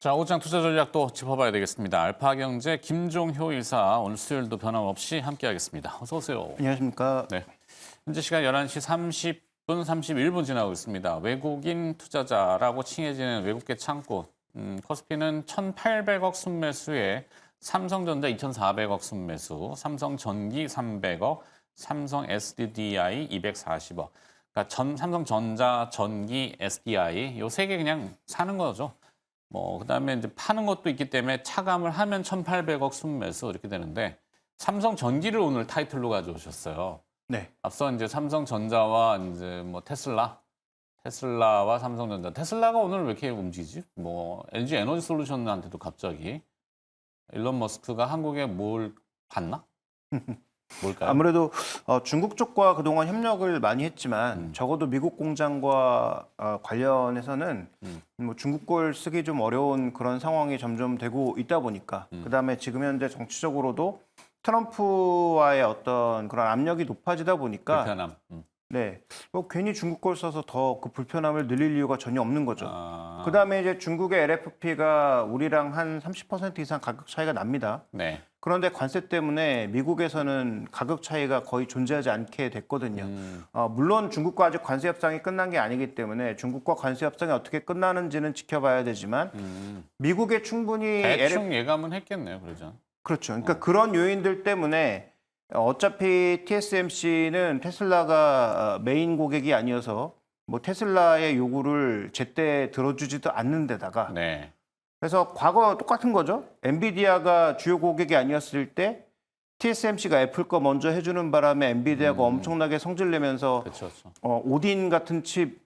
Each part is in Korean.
자, 오장 투자 전략도 짚어봐야 되겠습니다. 알파경제 김종효 이사 오늘 수요일도 변함없이 함께하겠습니다. 어서 오세요. 안녕하십니까. 네, 현재 시간 11시 30분 31분 지나고 있습니다. 외국인 투자자라고 칭해지는 외국계 창구 코스피는 1,800억 순매수에 삼성전자 2,400억 순매수, 삼성전기 300억, 삼성 SDDI 240억. 그러니까 삼성전자, 전기, SDI 요 세 개 그냥 사는 거죠. 그다음에 이제 파는 것도 있기 때문에 차감을 하면 1,800억 순매수 이렇게 되는데 삼성전기를 오늘 타이틀로 가져오셨어요. 네. 앞서 이제 삼성전자와 이제 테슬라와 삼성전자. 테슬라가 오늘 왜 이렇게 움직이지? LG 에너지 솔루션한테도 갑자기 일론 머스크가 한국에 뭘 받나? 뭘까요? 아무래도 중국 쪽과 그동안 협력을 많이 했지만 적어도 미국 공장과 관련해서는 뭐 중국 걸 쓰기 좀 어려운 그런 상황이 점점 되고 있다 보니까 그다음에 지금 현재 정치적으로도 트럼프와의 어떤 그런 압력이 높아지다 보니까 불편함. 네, 괜히 중국 걸 써서 더 그 불편함을 늘릴 이유가 전혀 없는 거죠. 아, 그다음에 이제 중국의 LFP가 우리랑 한 30% 이상 가격 차이가 납니다. 네. 그런데 관세 때문에 미국에서는 가격 차이가 거의 존재하지 않게 됐거든요. 물론 중국과 아직 관세 협상이 끝난 게 아니기 때문에 중국과 관세 협상이 어떻게 끝나는지는 지켜봐야 되지만 미국에 충분히 대충 예감은 했겠네요, 그러죠. 그렇죠. 그러니까 그런 요인들 때문에 어차피 TSMC는 테슬라가 메인 고객이 아니어서 뭐 테슬라의 요구를 제때 들어주지도 않는 데다가 네. 그래서 과거 똑같은 거죠. 엔비디아가 주요 고객이 아니었을 때 TSMC가 애플 거 먼저 해주는 바람에 엔비디아가 엄청나게 성질내면서 그렇죠. 오딘 같은 칩,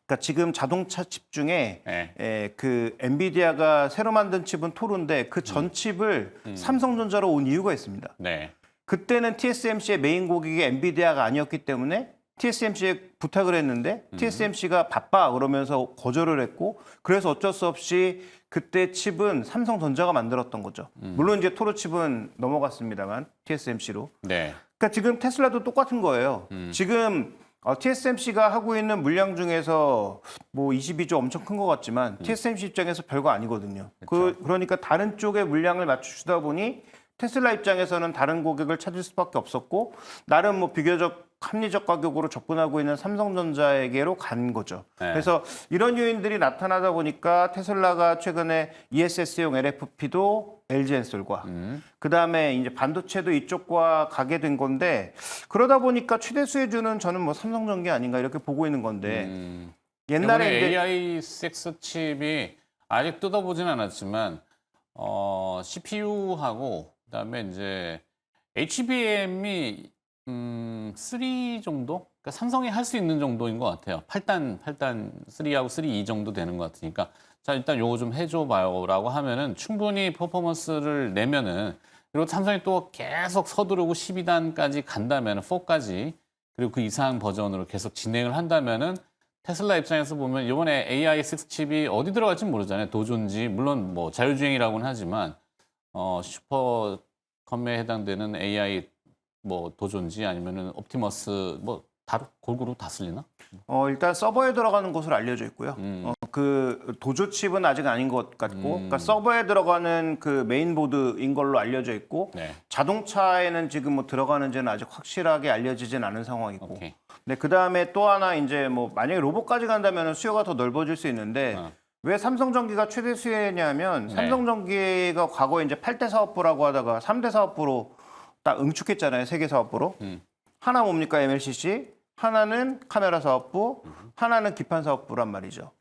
그러니까 지금 자동차 칩 중에 네. 그 엔비디아가 새로 만든 칩은 토르인데 그 전 칩을 삼성전자로 온 이유가 있습니다. 네. 그때는 TSMC의 메인 고객이 엔비디아가 아니었기 때문에 TSMC에 부탁을 했는데 TSMC가 바빠 그러면서 거절을 했고 그래서 어쩔 수 없이 그때 칩은 삼성전자가 만들었던 거죠. 물론 이제 토르 칩은 넘어갔습니다만 TSMC로. 네. 그러니까 지금 테슬라도 똑같은 거예요. 지금 TSMC가 하고 있는 물량 중에서 뭐 22조 엄청 큰 것 같지만 TSMC 입장에서 별거 아니거든요. 그러니까 다른 쪽에 물량을 맞추다 보니 테슬라 입장에서는 다른 고객을 찾을 수밖에 없었고 나름 뭐 비교적 합리적 가격으로 접근하고 있는 삼성전자에게로 간 거죠. 네. 그래서 이런 요인들이 나타나다 보니까 테슬라가 최근에 ESS용 LFP도 LG엔솔과 그다음에 이제 반도체도 이쪽과 가게 된 건데 그러다 보니까 최대 수혜주는 저는 뭐 삼성전기 아닌가 이렇게 보고 있는 건데 옛날에 이제 AI6 칩이 아직 뜯어보진 않았지만 CPU하고 그다음에 이제 HBM이 3 정도? 그러니까 삼성이 할 수 있는 정도인 것 같아요. 8단 3하고 3E 정도 되는 것 같으니까 자 일단 요거 좀 해줘봐요라고 하면은 충분히 퍼포먼스를 내면은 그리고 삼성이 또 계속 서두르고 12단까지 간다면은 4까지 그리고 그 이상 버전으로 계속 진행을 한다면은 테슬라 입장에서 보면 이번에 AI6 칩이 어디 들어갈지 모르잖아요. 도전지 물론 뭐 자율주행이라고는 하지만 슈퍼컴에 해당되는 AI 뭐 도전지 아니면은 옵티머스 뭐 골고루 다 쓸리나? 일단 서버에 들어가는 것으로 알려져 있고요. 그 도조 칩은 아직 아닌 것 같고, 그러니까 서버에 들어가는 그 메인보드인 걸로 알려져 있고, 네. 자동차에는 지금 뭐 들어가는지는 아직 확실하게 알려지진 않은 상황이고. 오케이. 네, 그 다음에 또 하나 이제 뭐 만약에 로봇까지 간다면 수요가 더 넓어질 수 있는데. 왜 삼성전기가 최대 수혜냐면 네. 삼성전기가 과거에 이제 8대 사업부라고 하다가 3대 사업부로 딱 응축했잖아요. 세계 사업부로. 하나 뭡니까? MLCC, 하나는 카메라 사업부, 하나는 기판 사업부란 말이죠.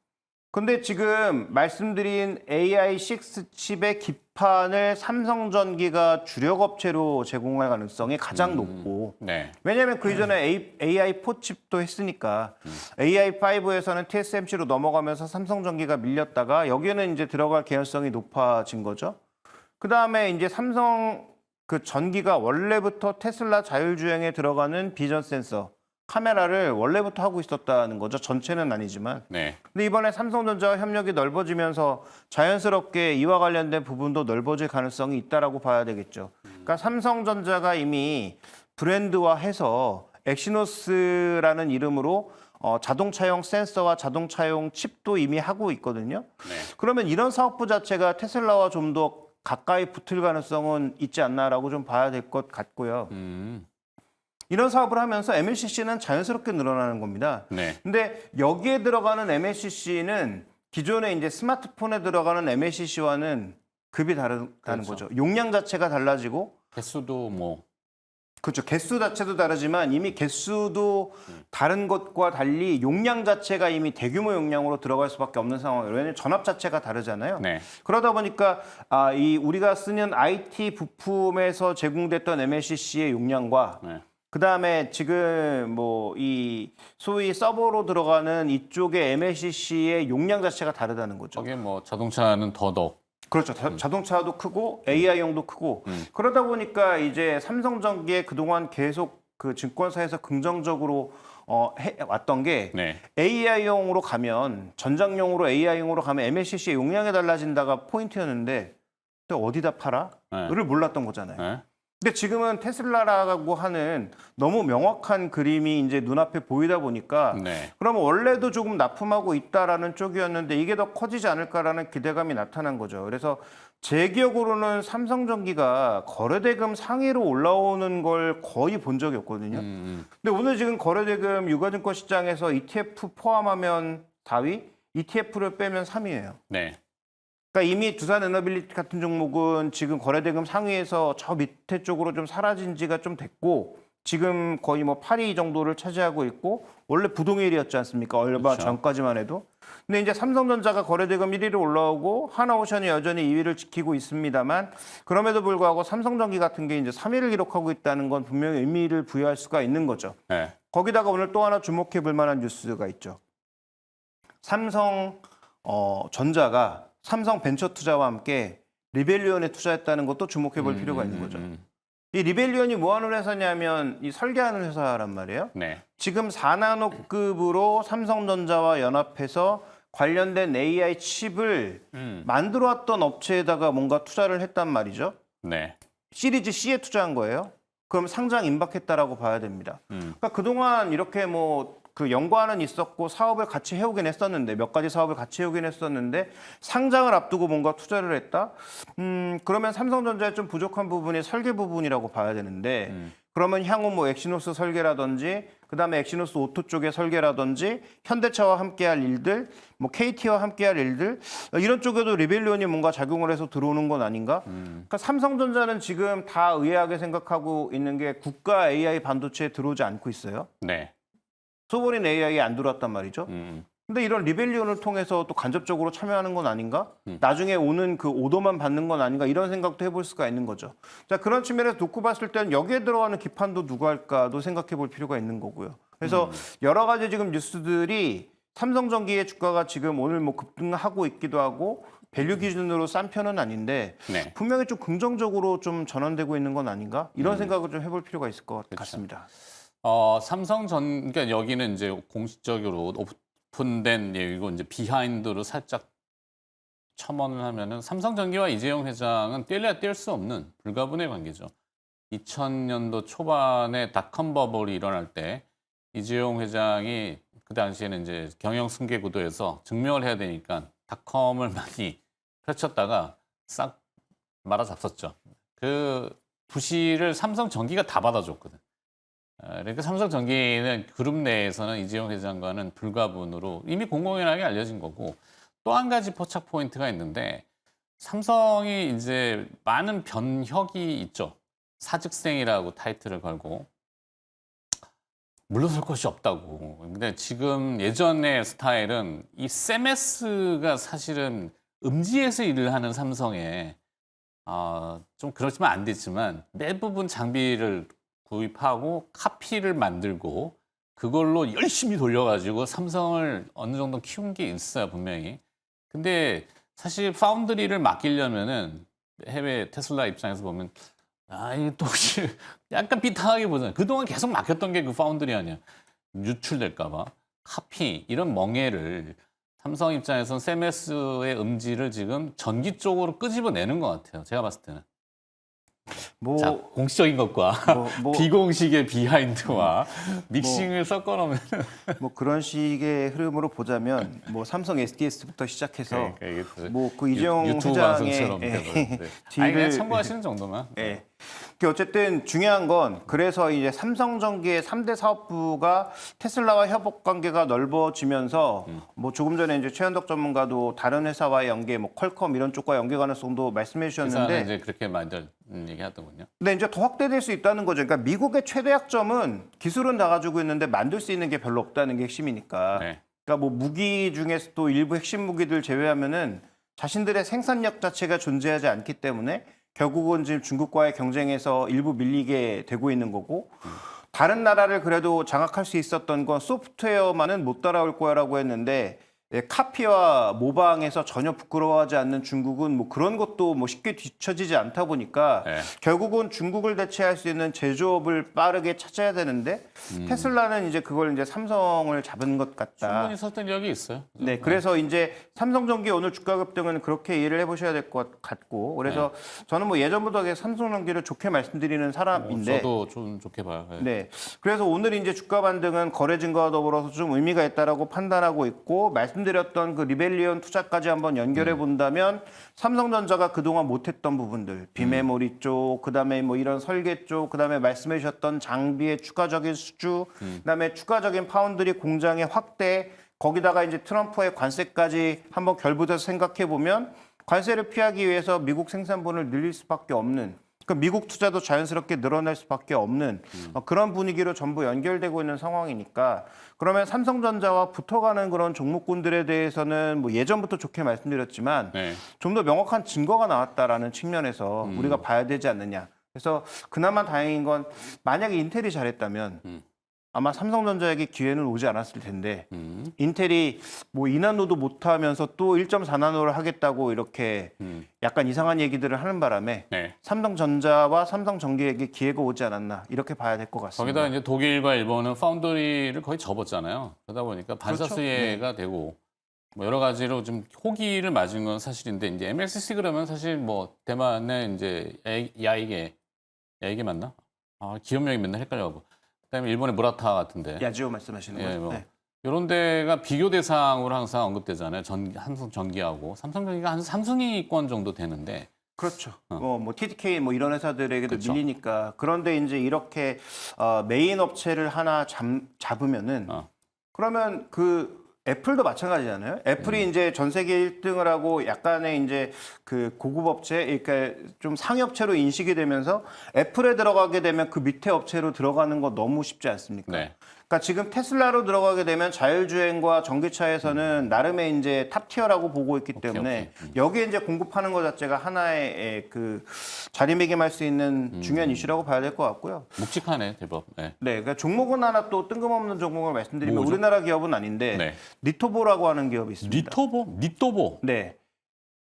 근데 지금 말씀드린 AI6 칩의 기판을 삼성전기가 주력 업체로 제공할 가능성이 가장 높고 네. 왜냐하면 그 이전에 AI4 칩도 했으니까 AI5에서는 TSMC로 넘어가면서 삼성전기가 밀렸다가 여기는 이제 들어갈 개연성이 높아진 거죠. 그 다음에 이제 삼성 그 전기가 원래부터 테슬라 자율주행에 들어가는 비전 센서 카메라를 원래부터 하고 있었다는 거죠. 전체는 아니지만. 네. 근데 이번에 삼성전자와 협력이 넓어지면서 자연스럽게 이와 관련된 부분도 넓어질 가능성이 있다라고 봐야 되겠죠. 그러니까 삼성전자가 이미 브랜드화해서 엑시노스라는 이름으로 자동차용 센서와 자동차용 칩도 이미 하고 있거든요. 네. 그러면 이런 사업부 자체가 테슬라와 좀 더 가까이 붙을 가능성은 있지 않나라고 좀 봐야 될 것 같고요. 이런 사업을 하면서 MLCC는 자연스럽게 늘어나는 겁니다. 네. 근데 여기에 들어가는 MLCC는 기존에 이제 스마트폰에 들어가는 MLCC와는 급이 다르다는 그렇죠. 거죠. 용량 자체가 달라지고 개수도 뭐 그렇죠. 개수 자체도 다르지만 이미 개수도 다른 것과 달리 용량 자체가 이미 대규모 용량으로 들어갈 수밖에 없는 상황이에요. 왜냐하면 전압 자체가 다르잖아요. 네. 그러다 보니까 이 우리가 쓰는 IT 부품에서 제공됐던 MLCC의 용량과 네. 그다음에 지금 뭐 이 소위 서버로 들어가는 이쪽의 MLCC의 용량 자체가 다르다는 거죠. 거기에 뭐 자동차는 더더욱 그렇죠. 자동차도 크고 AI용도 크고 그러다 보니까 이제 삼성전기에 그동안 계속 그 증권사에서 긍정적으로 해왔던 게 네. AI용으로 가면 전장용으로 AI용으로 가면 MLCC의 용량이 달라진다가 포인트였는데 또 어디다 팔아? 네. 를 몰랐던 거잖아요. 네. 근데 지금은 테슬라라고 하는 너무 명확한 그림이 이제 눈앞에 보이다 보니까 네. 그러면 원래도 조금 납품하고 있다라는 쪽이었는데 이게 더 커지지 않을까라는 기대감이 나타난 거죠. 그래서 제 기억으로는 삼성전기가 거래대금 상위로 올라오는 걸 거의 본 적이 없거든요. 근데 오늘 지금 거래대금 유가증권 시장에서 ETF 포함하면 4위, ETF를 빼면 3위예요. 네. 그러니까 이미 두산에너빌리티 같은 종목은 지금 거래대금 상위에서 저 밑에 쪽으로 좀 사라진 지가 좀 됐고 지금 거의 뭐 8위 정도를 차지하고 있고 원래 부동 1위였지 않습니까? 얼마 그렇죠. 전까지만 해도. 근데 이제 삼성전자가 거래대금 1위로 올라오고 하나오션이 여전히 2위를 지키고 있습니다만 그럼에도 불구하고 삼성전기 같은 게 이제 3위를 기록하고 있다는 건 분명히 의미를 부여할 수가 있는 거죠. 네. 거기다가 오늘 또 하나 주목해 볼 만한 뉴스가 있죠. 삼성 전자가 삼성 벤처 투자와 함께 리벨리온에 투자했다는 것도 주목해 볼 필요가 있는 거죠. 이 리벨리온이 뭐 하는 회사냐면 이 설계하는 회사란 말이에요. 네. 지금 4나노급으로 삼성전자와 연합해서 관련된 AI 칩을 만들어 왔던 업체에다가 뭔가 투자를 했단 말이죠. 네. 시리즈 C에 투자한 거예요. 그럼 상장 임박했다라고 봐야 됩니다. 그러니까 그동안 이렇게 뭐 그 연관은 있었고 사업을 같이 해오긴 했었는데 몇 가지 사업을 같이 해오긴 했었는데 상장을 앞두고 뭔가 투자를 했다. 그러면 삼성전자에 좀 부족한 부분이 설계 부분이라고 봐야 되는데 그러면 향후 뭐 엑시노스 설계라든지 그다음에 엑시노스 오토 쪽의 설계라든지 현대차와 함께할 일들, 뭐 KT와 함께할 일들 이런 쪽에도 리벨리온이 뭔가 작용을 해서 들어오는 건 아닌가? 그러니까 삼성전자는 지금 다 의아하게 생각하고 있는 게 국가 AI 반도체에 들어오지 않고 있어요. 네. 소버린 AI에 안 들어왔단 말이죠. 근데 이런 리벨리온을 통해서 또 간접적으로 참여하는 건 아닌가? 나중에 오는 그 오더만 받는 건 아닌가? 이런 생각도 해볼 수가 있는 거죠. 자, 그런 측면에서 놓고 봤을 때는 여기에 들어가는 기판도 누가 할까도 생각해 볼 필요가 있는 거고요. 그래서 여러 가지 지금 뉴스들이 삼성전기의 주가가 지금 오늘 뭐 급등하고 있기도 하고 밸류 기준으로 싼 편은 아닌데 네. 분명히 좀 긍정적으로 좀 전환되고 있는 건 아닌가? 이런 생각을 좀 해볼 필요가 있을 것 같습니다. 그러니까 여기는 이제 공식적으로 오픈된 이거 이제 비하인드로 살짝 첨언을 하면은 삼성전기와 이재용 회장은 뗄래야 뗄 수 없는 불가분의 관계죠. 2000년도 초반에 닷컴 버블이 일어날 때 이재용 회장이 그 당시에는 이제 경영 승계 구도에서 증명을 해야 되니까 닷컴을 많이 펼쳤다가 싹 말아잡섰죠. 그 부실을 삼성전기가 다 받아줬거든. 그러니까 삼성전기는 그룹 내에서는 이재용 회장과는 불가분으로 이미 공공연하게 알려진 거고 또 한 가지 포착 포인트가 있는데 삼성이 이제 많은 변혁이 있죠. 사직생이라고 타이틀을 걸고 물러설 것이 없다고. 근데 지금 예전의 스타일은 이 CMS가 사실은 음지에서 일을 하는 삼성에 좀 그렇지만 안 됐지만 대부분 장비를 구입하고 카피를 만들고 그걸로 열심히 돌려가지고 삼성을 어느 정도 키운 게 있어요, 분명히. 근데 사실 파운드리를 맡기려면은 해외 테슬라 입장에서 보면 이게 또 혹시 약간 비타하게 보잖아요. 그동안 계속 맡겼던 게 그 파운드리 아니야. 유출될까봐. 카피, 이런 멍해를 삼성 입장에서는 CMS의 음지를 지금 전기 쪽으로 끄집어내는 것 같아요. 제가 봤을 때는. 뭐, 자, 공식적인 것과 뭐- 비공식의 비하인드와 믹싱을 섞어놓으면 뭐 그런 식의 흐름으로 보자면 뭐 삼성 SDS부터 시작해서 그러니까 이게 또 뭐 그 이재용 유튜브 회장의 방송처럼 돼버렸는데. 아니 그냥 참고하시는 정도만. 예. 그 어쨌든 중요한 건 그래서 이제 삼성전기의 3대 사업부가 테슬라와 협업 관계가 넓어지면서 뭐 조금 전에 이제 최현덕 전문가도 다른 회사와의 연계, 뭐 퀄컴 이런 쪽과 연계 가능성도 말씀해 회사는 주셨는데, 이제 그렇게 만들 얘기하더군요. 근데 이제 더 확대될 수 있다는 거죠. 그러니까 미국의 최대 약점은 기술은 다 가지고 있는데 만들 수 있는 게 별로 없다는 게 핵심이니까. 네. 그러니까 뭐 무기 중에서도 일부 핵심 무기들 제외하면은 자신들의 생산력 자체가 존재하지 않기 때문에 결국은 지금 중국과의 경쟁에서 일부 밀리게 되고 있는 거고, 다른 나라를 그래도 장악할 수 있었던 건 소프트웨어만은 못 따라올 거야라고 했는데, 예, 카피와 모방에서 전혀 부끄러워하지 않는 중국은 뭐 그런 것도 뭐 쉽게 뒤처지지 않다 보니까 네. 결국은 중국을 대체할 수 있는 제조업을 빠르게 찾아야 되는데, 테슬라는 이제 그걸 이제 삼성을 잡은 것 같다. 충분히 설득력이 있어요. 네, 그래서 이제 삼성전기 오늘 주가 급등은 그렇게 이해를 해보셔야 될 것 같고, 그래서 저는 뭐 예전부터 삼성전기를 좋게 말씀드리는 사람인데, 저도 좀 좋게 봐요. 네. 네, 그래서 오늘 이제 주가 반등은 거래 증가와 더불어서 좀 의미가 있다라고 판단하고 있고, 말씀드렸던 그 리벨리온 투자까지 한번 연결해 본다면 삼성전자가 그동안 못했던 부분들, 비메모리 쪽, 그다음에 뭐 이런 설계 쪽, 그다음에 말씀해 주셨던 장비의 추가적인 수주, 그다음에 추가적인 파운드리 공장의 확대, 거기다가 이제 트럼프의 관세까지 한번 결부돼서 생각해 보면 관세를 피하기 위해서 미국 생산분을 늘릴 수밖에 없는, 그 미국 투자도 자연스럽게 늘어날 수밖에 없는 그런 분위기로 전부 연결되고 있는 상황이니까, 그러면 삼성전자와 붙어가는 그런 종목군들에 대해서는 뭐 예전부터 좋게 말씀드렸지만 네. 좀 더 명확한 증거가 나왔다라는 측면에서 우리가 봐야 되지 않느냐. 그래서 그나마 다행인 건 만약에 인텔이 잘했다면 아마 삼성전자에게 기회는 오지 않았을 텐데, 인텔이 뭐 2나노도 못하면서 또 1.4나노를 하겠다고 이렇게 약간 이상한 얘기들을 하는 바람에 네. 삼성전자와 삼성전기에게 기회가 오지 않았나 이렇게 봐야 될 것 같습니다. 거기다 이제 독일과 일본은 파운드리를 거의 접었잖아요. 그러다 보니까 반사 그렇죠. 수혜가 되고 뭐 여러 가지로 좀 호기를 맞은 건 사실인데, 이제 MLCC 그러면 사실 뭐 대만의 이제 야이게 맞나? 아, 기업명이 맨날 헷갈려가고. 그다음에 일본의 무라타 같은데. 야지오 말씀하시는 거죠? 뭐 네. 이런 데가 비교 대상으로 항상 언급되잖아요. 삼성전기하고 삼성전기가 한 3순위권 정도 되는데. 그렇죠. 뭐 TDK 뭐 이런 회사들에게도 그렇죠. 밀리니까. 그런데 이제 이렇게 메인 업체를 하나 잡으면은 그러면 그 애플도 마찬가지잖아요. 애플이 이제 전 세계 1등을 하고 약간의 이제 그 고급 업체, 그러니까 좀 상위 업체로 인식이 되면서 애플에 들어가게 되면 그 밑에 업체로 들어가는 거 너무 쉽지 않습니까? 네. 그러니까 지금 테슬라로 들어가게 되면 자율주행과 전기차에서는 나름의 이제 탑티어라고 보고 있기 때문에 여기에 이제 공급하는 것 자체가 하나의 그 자리매김할 수 있는 중요한 이슈라고 봐야 될 것 같고요. 묵직하네, 대법. 네. 네, 그러니까 종목은 하나 또 뜬금없는 종목을 말씀드리면 뭐죠? 우리나라 기업은 아닌데 네. 니토보라고 하는 기업이 있습니다. 니토보? 네,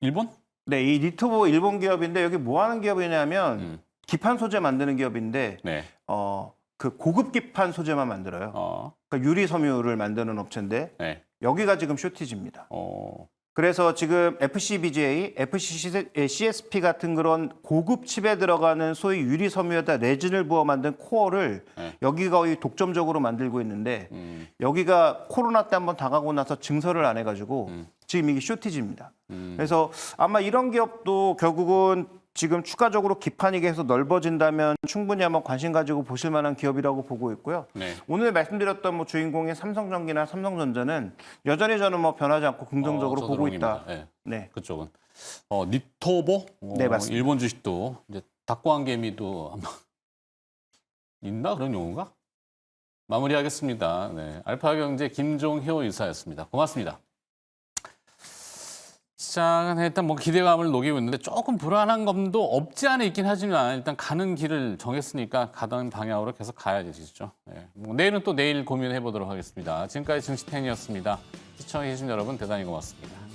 일본? 네, 이 니토보 일본 기업인데 여기 뭐 하는 기업이냐면 기판 소재 만드는 기업인데 네. 그 고급 기판 소재만 만들어요. 그러니까 유리 섬유를 만드는 업체인데 네. 여기가 지금 쇼티지입니다. 그래서 지금 FCBGA, CSP 같은 그런 고급 칩에 들어가는 소위 유리 섬유에다 레진을 부어 만든 코어를 여기가 거의 독점적으로 만들고 있는데 여기가 코로나 때 한번 당하고 나서 증설을 안 해가지고 지금 이게 쇼티지입니다. 그래서 아마 이런 기업도 결국은 지금 추가적으로 기판이게 해서 넓어진다면 충분히 한번 관심 가지고 보실 만한 기업이라고 보고 있고요. 네. 오늘 말씀드렸던 뭐 주인공인 삼성전기나 삼성전자는 여전히 저는 뭐 변하지 않고 긍정적으로 저도 보고 있다. 네. 네. 그쪽은 니토보? 네, 맞습니다. 일본 주식도 이제 닭광개미도 아마 있나 그런 용어가? 마무리하겠습니다. 네. 알파경제 김종효 이사였습니다. 고맙습니다. 시장은 일단 뭐 기대감을 녹이고 있는데 조금 불안한 감도 없지 않아 있긴 하지만 일단 가는 길을 정했으니까 가던 방향으로 계속 가야 되시죠. 네. 뭐 내일은 또 내일 고민해 보도록 하겠습니다. 지금까지 증시텐이었습니다. 시청해주신 여러분 대단히 고맙습니다.